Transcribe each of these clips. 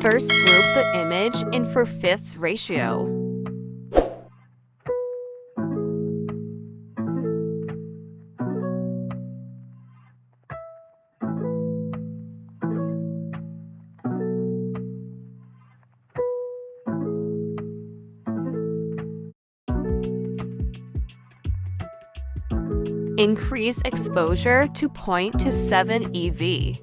First, group the image in 4/5 ratio. Increase exposure to 0.7 EV.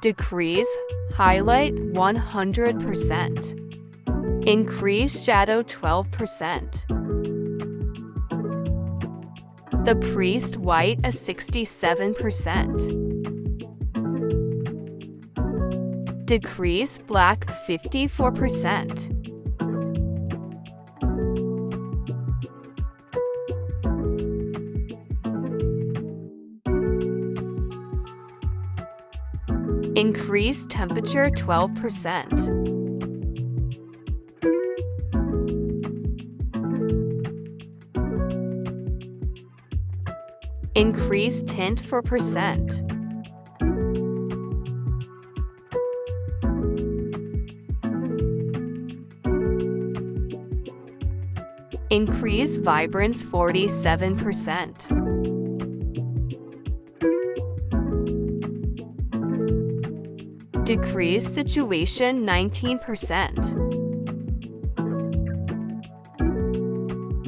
Decrease highlight 100%. Increase shadow 12%. The priest white a 67%. Decrease black 54%. Increase temperature 12%. Increase tint 4%. Increase vibrance 47%. Decrease saturation 19%.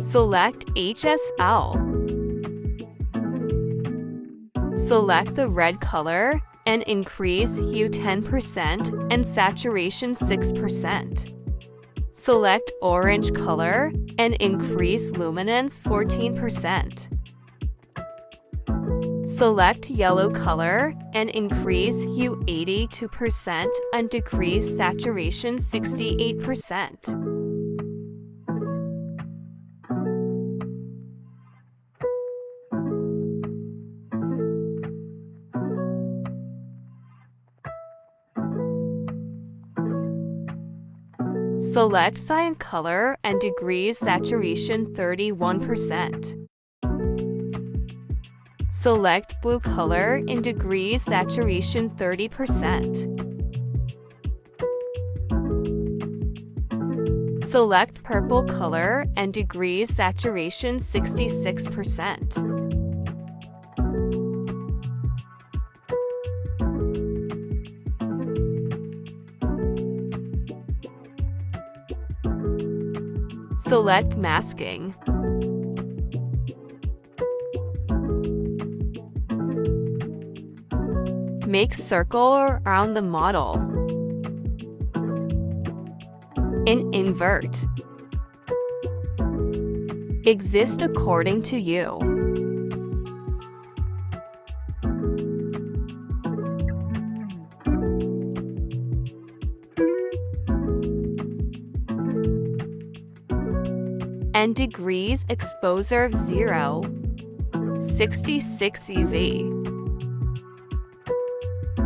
Select HSL. Select the red color and increase hue 10% and saturation 6%. Select orange color and increase luminance 14%. Select yellow color and increase hue 82% and decrease saturation 68%. Select cyan color and decrease saturation 31%. Select blue color and decrease saturation 30%. Select purple color and decrease saturation 66%. Select masking. Make circle around the model. And invert. Exist according to you. And degrees exposure 0, 66 EV.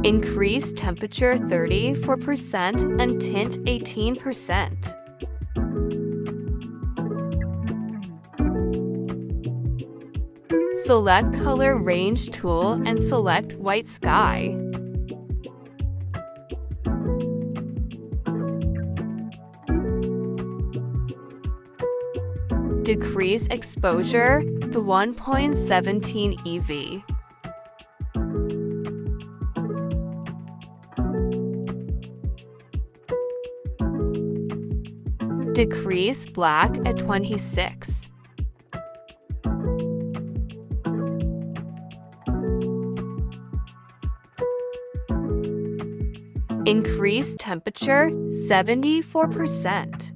Increase temperature 34% and tint 18%. Select color range tool and select white sky. Decrease exposure to 1.17 EV. Decrease black at 26. Increase temperature 74%.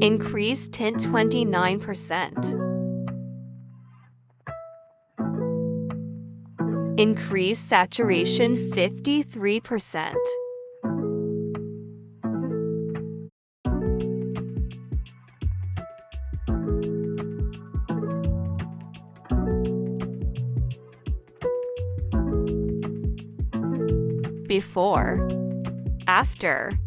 Increase tint 29%. Increase saturation 53%. Before, after.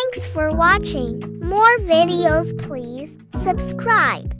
Thanks for watching. More videos, please subscribe.